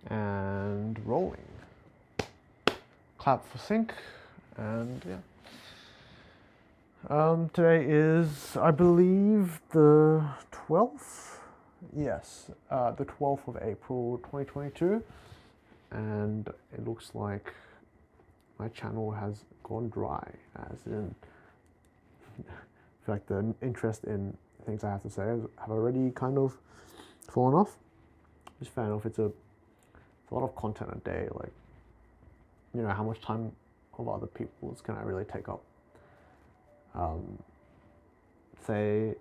And rolling. Clap for sync, and yeah. Today is, I believe, the 12th? Yes, the 12th of April 2022, and it looks like my channel has gone dry, as in, I feel like the interest in things I have to say have already kind of fallen off. Just fair enough, it's a lot of content a day, like, you know, how much time of other people's can I really take up? Say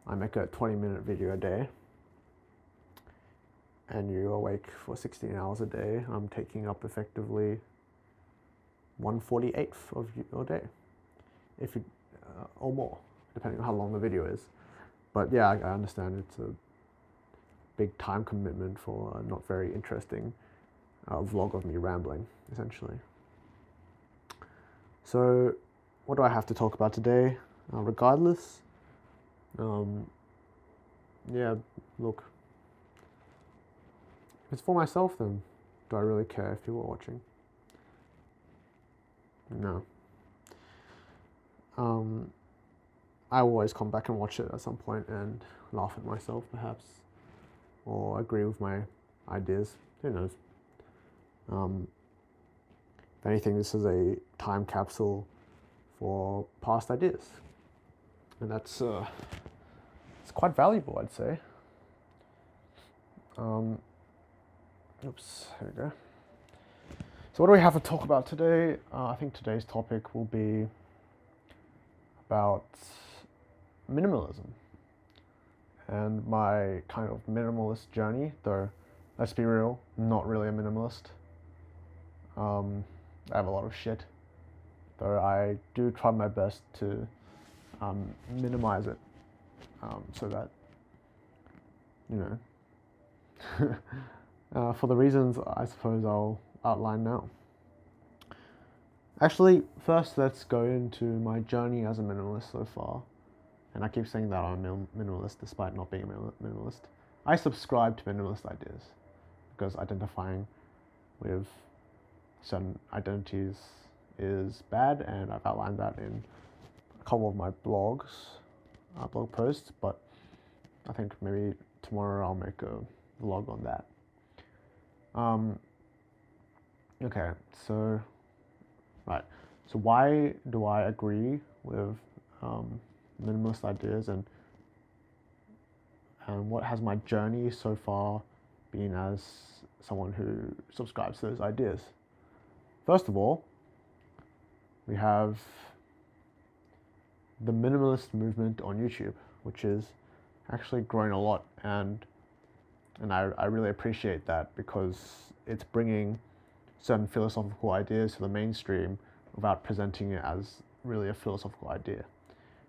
I make a 20-minute video a day and you're awake for 16 hours a day, I'm taking up effectively 1/48th of your day, if you, or more, depending on how long the video is. But yeah, I understand it's a big time commitment for a not very interesting vlog of me rambling, essentially. So, what do I have to talk about today? Regardless, yeah, look, if it's for myself, then do I really care if people are watching? No. I always come back and watch it at some point and laugh at myself, perhaps, or agree with my ideas. Who knows? If anything, this is a time capsule for past ideas, and that's it's quite valuable, I'd say. Oops, here we go. So what do we have to talk about today? I think today's topic will be about minimalism and my kind of minimalist journey, though let's be real, I'm not really a minimalist. I have a lot of shit, though I do try my best to minimize it, so that, you know, for the reasons I suppose I'll outline now. Actually, first let's go into my journey as a minimalist so far. And I keep saying that I'm a minimalist despite not being a minimalist. I subscribe to minimalist ideas because identifying with certain identities is bad, and I've outlined that in a couple of my blog posts, but I think maybe tomorrow I'll make a vlog on that. Okay, so, right. So why do I agree with minimalist ideas, and what has my journey so far been as someone who subscribes to those ideas? First of all, we have the minimalist movement on YouTube, which is actually growing a lot, and I really appreciate that, because it's bringing certain philosophical ideas to the mainstream without presenting it as really a philosophical idea.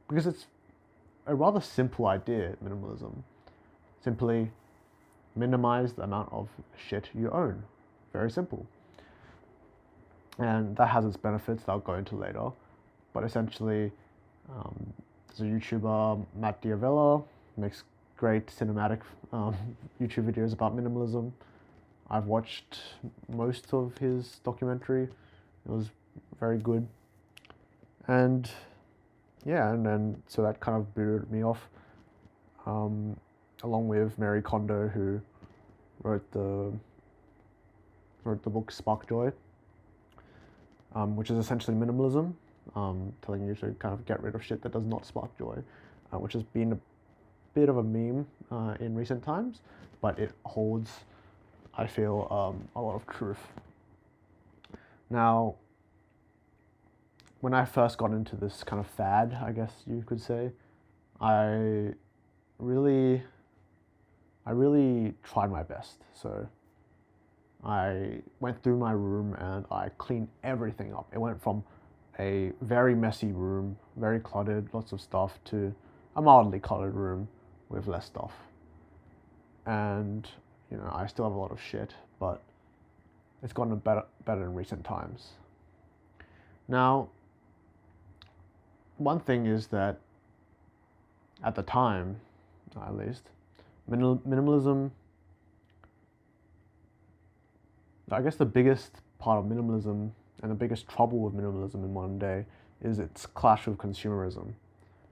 Because it's a rather simple idea, minimalism. Simply minimize the amount of shit you own. Very simple. And that has its benefits that I'll go into later. But essentially, there's a YouTuber, Matt Diavella, makes great cinematic YouTube videos about minimalism. I've watched most of his documentary. It was very good. And yeah, and then so that kind of booted me off, along with Mary Kondo, who wrote the book Spark Joy, which is essentially minimalism, telling you to kind of get rid of shit that does not spark joy, which has been a bit of a meme in recent times, but it holds, I feel, a lot of truth. Now, when I first got into this kind of fad, I guess you could say, I really tried my best. So I went through my room and I cleaned everything up. It went from a very messy room, very cluttered, lots of stuff, to a mildly cluttered room with less stuff. And, you know, I still have a lot of shit, but it's gotten better in recent times. Now, one thing is that at the time, at least, minimalism I guess the biggest part of minimalism and the biggest trouble with minimalism in modern day is its clash with consumerism,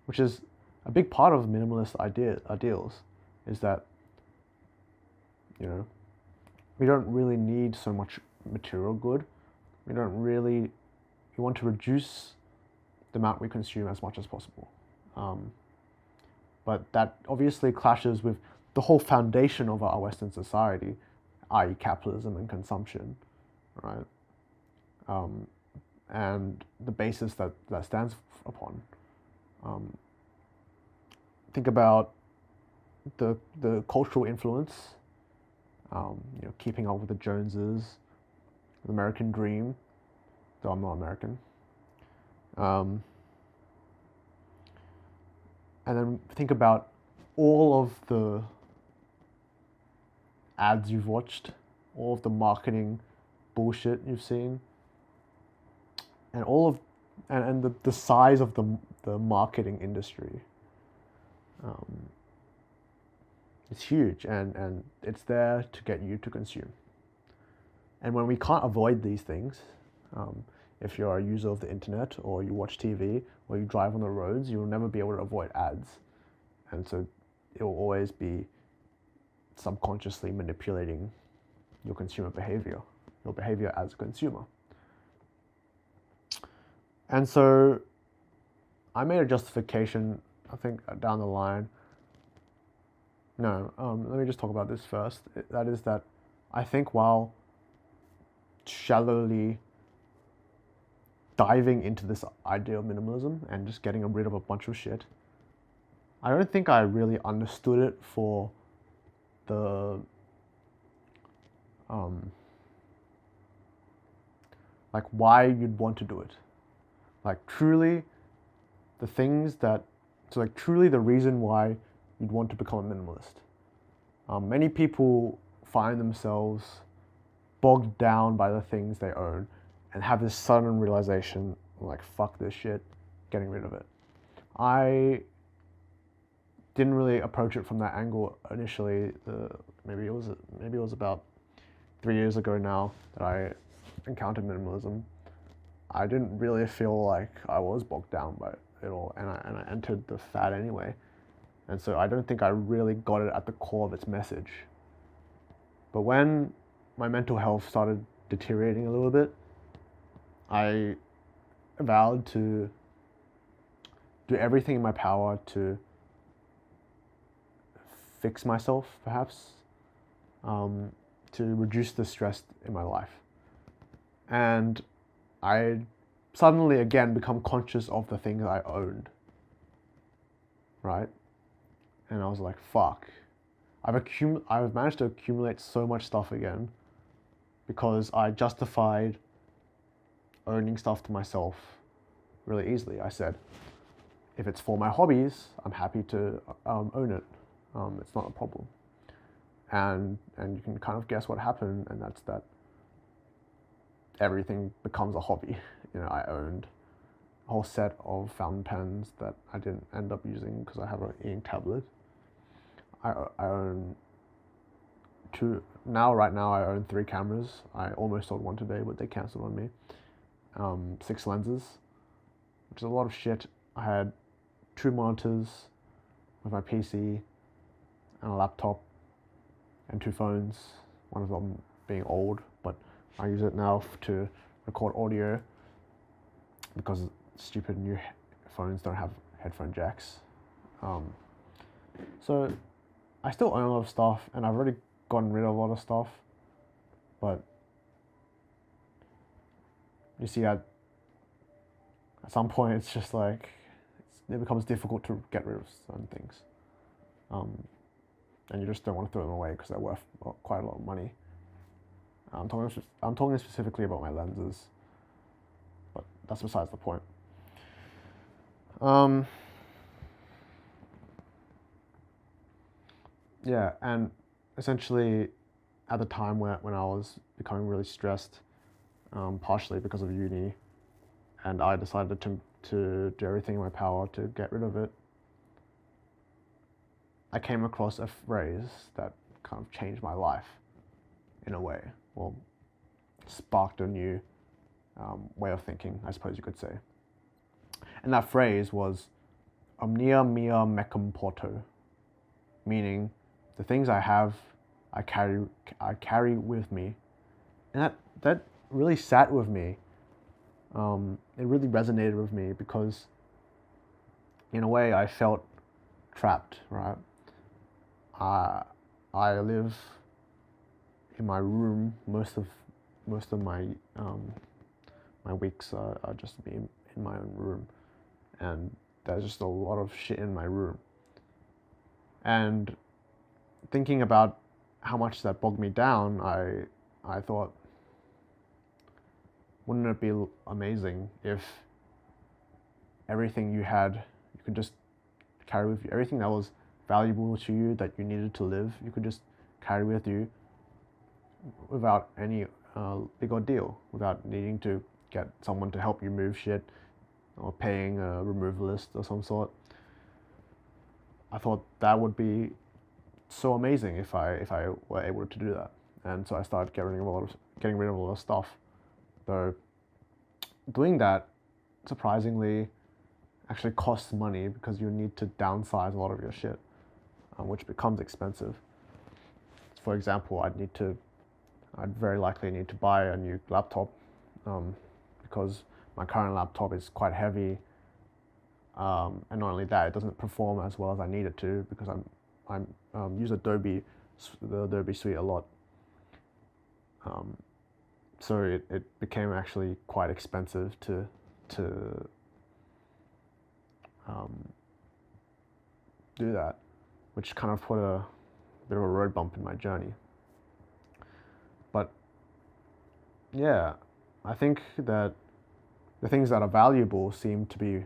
which is a big part of minimalist ideals, is that, you know, we don't really need so much material good. We want to reduce the amount we consume as much as possible. But that obviously clashes with the whole foundation of our Western society, i.e. capitalism and consumption, right? And the basis that stands upon. Think about the cultural influence, keeping up with the Joneses, the American dream, though I'm not American. And then think about all of the ads you've watched, all of the marketing bullshit you've seen, and the size of the marketing industry. It's huge, and it's there to get you to consume. And when we can't avoid these things, if you're a user of the internet or you watch TV or you drive on the roads, you'll never be able to avoid ads. And so it will always be subconsciously manipulating your consumer behavior, your behavior as a consumer. And so I made a justification, I think, down the line. No, let me just talk about this first. That is that I think while shallowly diving into this idea of minimalism and just getting rid of a bunch of shit, I don't think I really understood it for the like why you'd want to do it. Like truly truly the reason why you'd want to become a minimalist. Many people find themselves bogged down by the things they own and have this sudden realization, like, fuck this shit, getting rid of it. I didn't really approach it from that angle initially. Maybe it was about 3 years ago now that I encountered minimalism. I didn't really feel like I was bogged down by it all, and I entered the fad anyway. And so I don't think I really got it at the core of its message. But when my mental health started deteriorating a little bit, I vowed to do everything in my power to fix myself, perhaps, to reduce the stress in my life. And I suddenly again become conscious of the things I owned, right? And I was like, fuck, I've managed to accumulate so much stuff again because I justified owning stuff to myself really easily. I said, if it's for my hobbies, I'm happy to own it. It's not a problem. And you can kind of guess what happened, and that's that everything becomes a hobby. I owned a whole set of fountain pens that I didn't end up using because I have an e-ink tablet. I own right now I own 3 cameras. I almost sold one today, but they cancelled on me. 6 lenses, which is a lot of shit. I had 2 monitors with my PC and a laptop and 2 phones, one of them being old, but I use it now to record audio because stupid new phones don't have headphone jacks. So I still own a lot of stuff, and I've already gotten rid of a lot of stuff, but you see at some point it's just like it becomes difficult to get rid of certain things, and you just don't want to throw them away because they're worth quite a lot of money. I'm talking specifically about my lenses, but that's besides the point. Yeah, and essentially at the time when I was becoming really stressed, partially because of uni, and I decided to do everything in my power to get rid of it, I came across a phrase that kind of changed my life in a way. Well, sparked a new way of thinking, I suppose you could say. And that phrase was Omnia mecum porto, meaning the things I have, I carry with me. And that really sat with me. It really resonated with me because, in a way, I felt trapped. Right? I live in my room most of my my weeks are just being in my own room, and there's just a lot of shit in my room. And thinking about how much that bogged me down, I thought, wouldn't it be amazing if everything you had, you could just carry with you, everything that was valuable to you that you needed to live, you could just carry with you without any big ordeal, without needing to get someone to help you move shit or paying a removalist or some sort. I thought that would be so amazing if I were able to do that. And so I started getting rid of a lot of stuff. Though doing that, surprisingly, actually costs money because you need to downsize a lot of your shit, which becomes expensive. For example, I'd very likely need to buy a new laptop because my current laptop is quite heavy, and not only that, it doesn't perform as well as I need it to because I'm use the Adobe suite a lot. So it became actually quite expensive to do that, which kind of put a bit of a road bump in my journey. But yeah, I think that the things that are valuable seem to be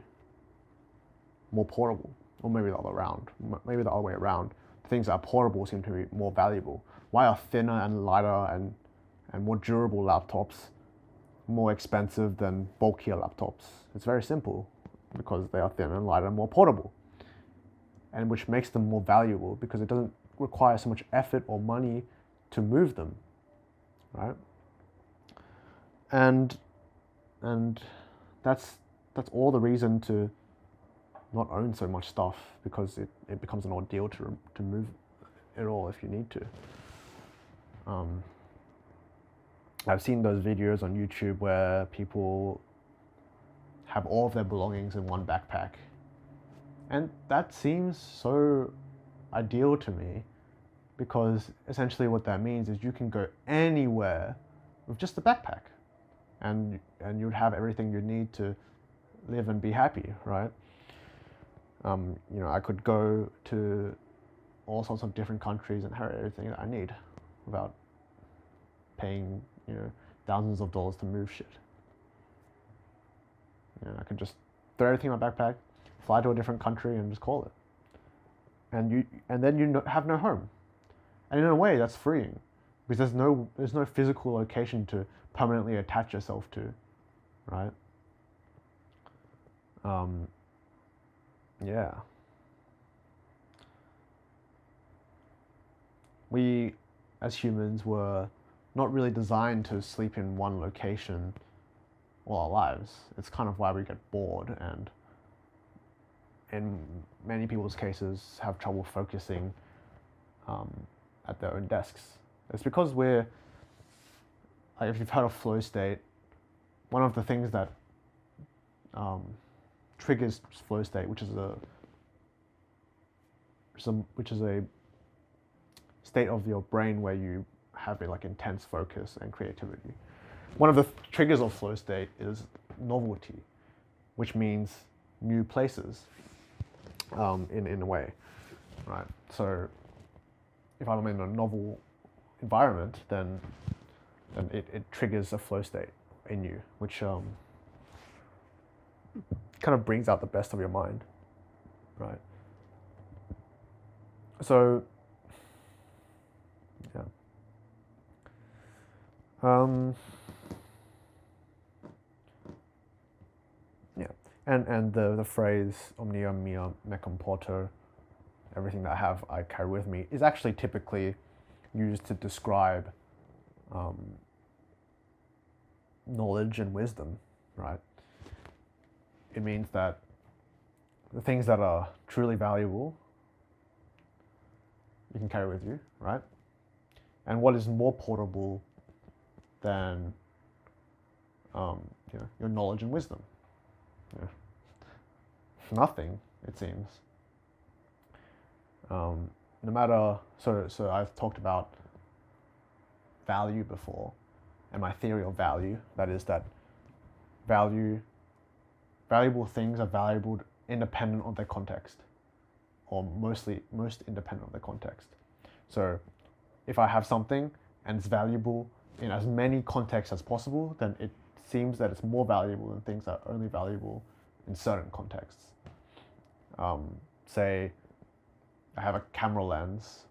more portable, or maybe the other way around. The things that are portable seem to be more valuable. Why are thinner and lighter and more durable laptops more expensive than bulkier laptops? It's very simple, because they are thinner and lighter and more portable, and which makes them more valuable because it doesn't require so much effort or money to move them, right? And that's all the reason to not own so much stuff, because it becomes an ordeal to move it all if you need to. I've seen those videos on YouTube where people have all of their belongings in one backpack, and that seems so ideal to me, because essentially what that means is you can go anywhere with just a backpack, and you'd have everything you need to live and be happy, right? I could go to all sorts of different countries and have everything that I need without paying, thousands of dollars to move shit. I could just throw everything in my backpack, fly to a different country, and just call it. And then you have no home. And in a way, that's freeing, because there's no physical location to permanently attach yourself to, right? Yeah. We, as humans, were not really designed to sleep in one location all our lives. It's kind of why we get bored, and in many people's cases have trouble focusing at their own desks. It's because we're, like, if you've heard of flow state, one of the things that triggers flow state, which is a state of your brain where you have intense focus and creativity. One of the triggers of flow state is novelty, which means new places, in a way, right? So if I'm in a novel environment, then it triggers a flow state in you, which kind of brings out the best of your mind, right? So yeah. Yeah, and the phrase Omnia mea mecum porto, everything that I have I carry with me, is actually typically used to describe knowledge and wisdom, right? It means that the things that are truly valuable, you can carry with you, right? And what is more portable than your knowledge and wisdom? Nothing, it seems. No matter, so I've talked about value before, and my theory of value, that is that valuable things are valuable independent of their context, or most independent of their context. So if I have something and it's valuable in as many contexts as possible, then it seems that it's more valuable than things that are only valuable in certain contexts. Say I have a camera lens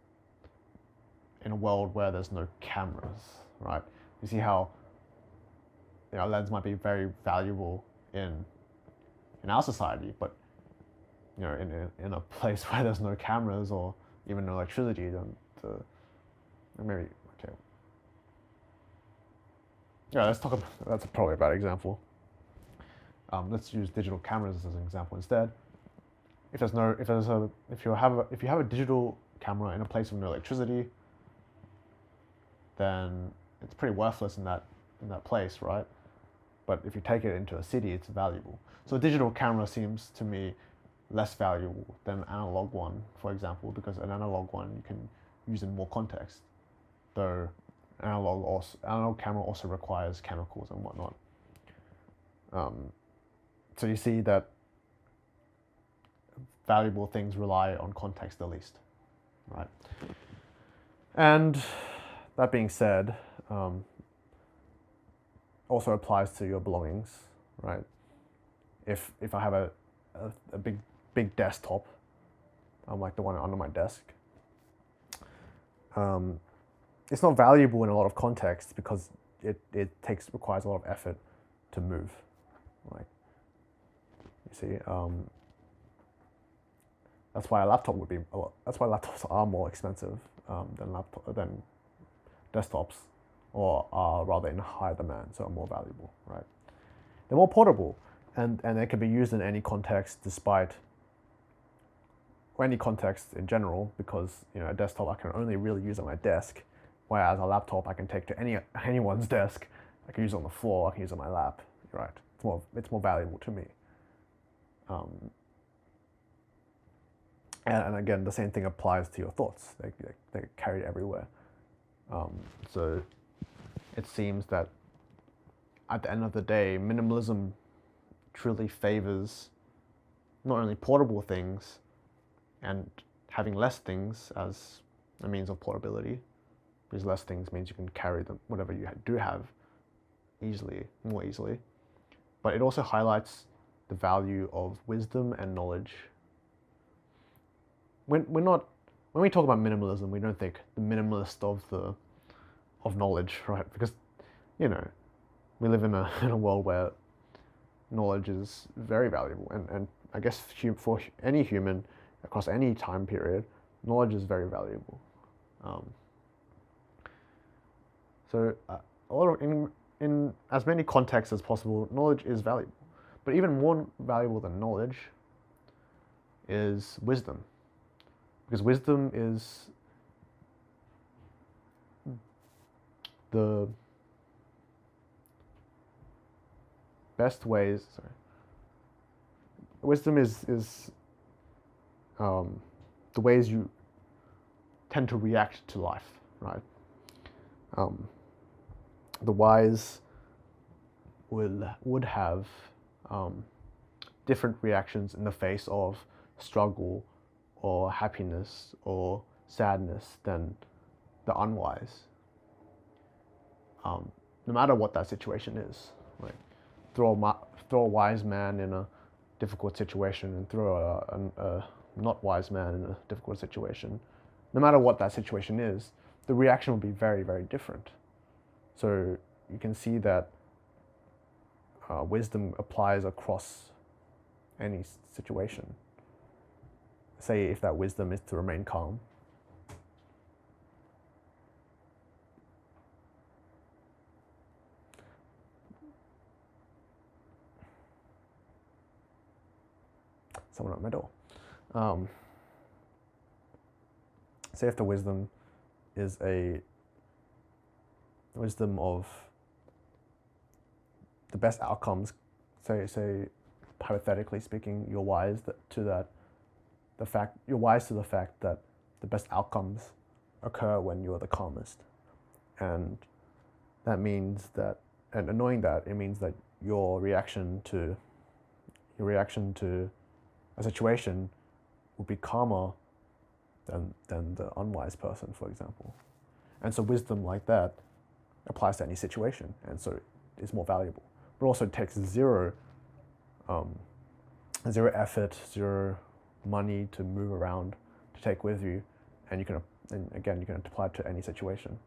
in a world where there's no cameras, right? You see how a lens might be very valuable in our society, but in a place where there's no cameras or even no electricity, then maybe okay. Yeah, let's talk about, that's probably a bad example. Let's use digital cameras as an example instead. If you have a digital camera in a place with no electricity, then it's pretty worthless in that place, right? But if you take it into a city, it's valuable. So a digital camera seems to me less valuable than an analog one, for example, because an analog one you can use in more context, though analog camera also requires chemicals and whatnot. So you see that valuable things rely on context the least, right? And that being said, also applies to your belongings, right? If I have a big desktop, like the one under my desk, it's not valuable in a lot of contexts because it requires a lot of effort to move, like you see. That's why that's why laptops are more expensive than desktops, or are rather in higher demand, so are more valuable, right? They're more portable, and they can be used in any context, or any context in general, because a desktop I can only really use on my desk, whereas a laptop I can take to anyone's desk. I can use it on the floor, I can use it on my lap, right? It's more valuable to me. And again, the same thing applies to your thoughts. They're carried everywhere. So it seems that at the end of the day, minimalism truly favors not only portable things and having less things as a means of portability, because less things means you can carry them, whatever you do have, more easily. But it also highlights the value of wisdom and knowledge. When we talk about minimalism, we don't think the minimalist of knowledge, right? Because we live in a world where knowledge is very valuable, and I guess for any human across any time period, knowledge is very valuable. So a lot of in as many contexts as possible, knowledge is valuable. But even more valuable than knowledge is wisdom, because wisdom is the best ways. Wisdom is the ways you tend to react to life, right? The wise would have different reactions in the face of struggle or happiness or sadness than the unwise. No matter what that situation is, like throw a wise man in a difficult situation and throw a not wise man in a difficult situation. No matter what that situation is, the reaction will be very, very different. So you can see that wisdom applies across any situation. Say if that wisdom is to remain calm. someone at my door. Say if the wisdom is a wisdom of the best outcomes, say hypothetically speaking, you're wise to the fact that the best outcomes occur when you're the calmest, and that means that, and knowing that, it means that your reaction to a situation will be calmer than the unwise person, for example. And so wisdom like that applies to any situation, and so it's more valuable. But also it takes zero effort, zero money to move around, to take with you, and you can apply it to any situation.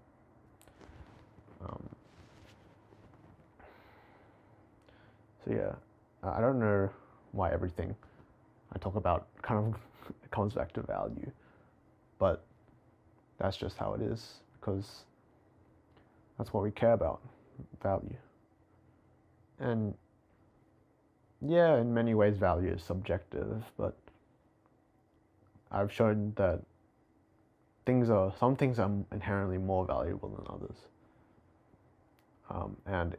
So yeah, I don't know why everything I talk about kind of comes back to value, but that's just how it is, because that's what we care about, value. And yeah, in many ways value is subjective, but I've shown that some things are inherently more valuable than others. And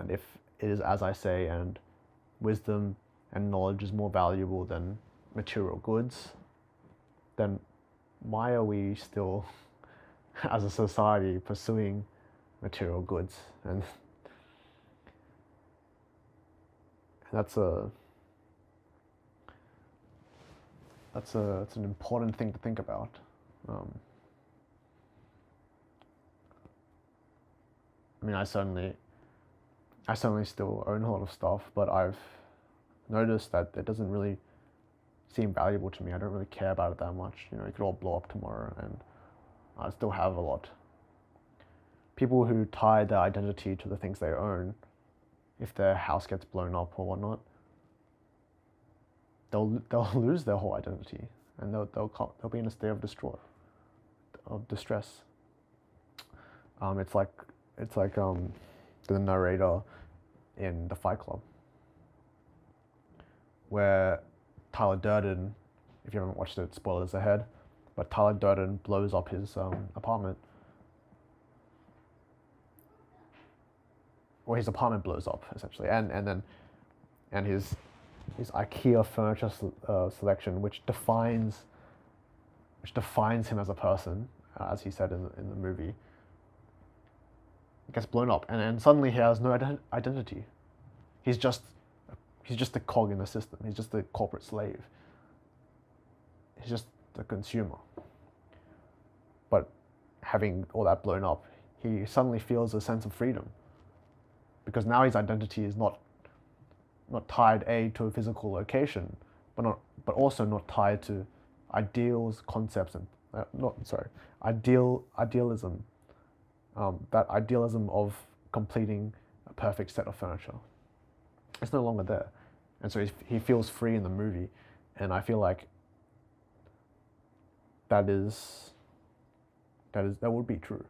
if it is as I say, and wisdom and knowledge is more valuable than material goods, then why are we still, as a society, pursuing material goods? And that's an important thing to think about. I mean, I certainly still own a lot of stuff, but I've noticed that it doesn't really seem valuable to me. I don't really care about it that much. You know, it could all blow up tomorrow, and I still have a lot. People who tie their identity to the things they own, if their house gets blown up or whatnot, they'll lose their whole identity, and they'll be in a state of distress. It's like the narrator in The Fight Club, where Tyler Durden, if you haven't watched it, spoilers ahead, but Tyler Durden blows up his apartment. Or his apartment blows up, essentially, and his IKEA furniture selection, which defines him as a person, as he said in the movie, gets blown up, and suddenly he has no identity. He's just a cog in the system. He's just a corporate slave. He's just a consumer. But having all that blown up, he suddenly feels a sense of freedom, because now his identity is not tied to a physical location, but also not tied to ideals, concepts, and idealism. That idealism of completing a perfect set of furniture. It's no longer there, and so he feels free in the movie, and I feel like that would be true.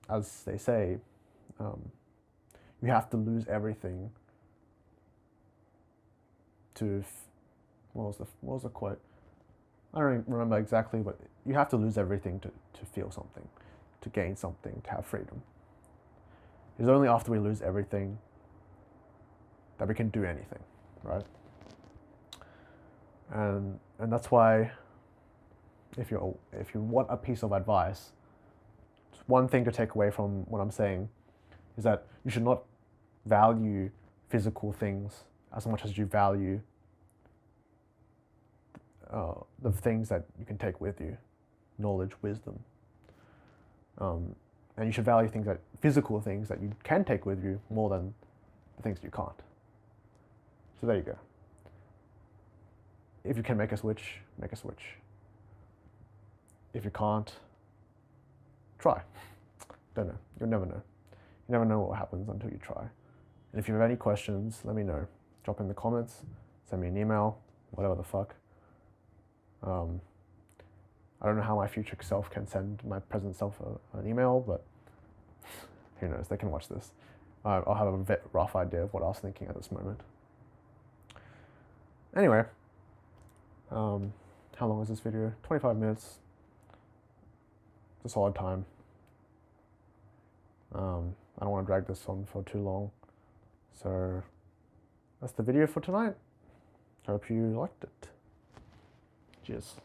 As they say, you have to lose everything to. What was the quote? I don't remember exactly, but you have to lose everything to feel something, to gain something, to have freedom. It's only after we lose everything that we can do anything, right? And that's why, if you want a piece of advice, one thing to take away from what I'm saying is that you should not value physical things as much as you value the things that you can take with you, knowledge, wisdom. And you should value physical things that you can take with you more than the things you can't. So there you go. If you can make a switch, make a switch. If you can't, try. Don't know. You'll never know. You never know what happens until you try. And if you have any questions, let me know. Drop in the comments, send me an email, whatever the fuck. I don't know how my future self can send my present self an email, but who knows, they can watch this. I'll have a rough idea of what I was thinking at this moment. Anyway, how long is this video? 25 minutes. It's a solid time. I don't want to drag this on for too long. So that's the video for tonight. Hope you liked it. Cheers.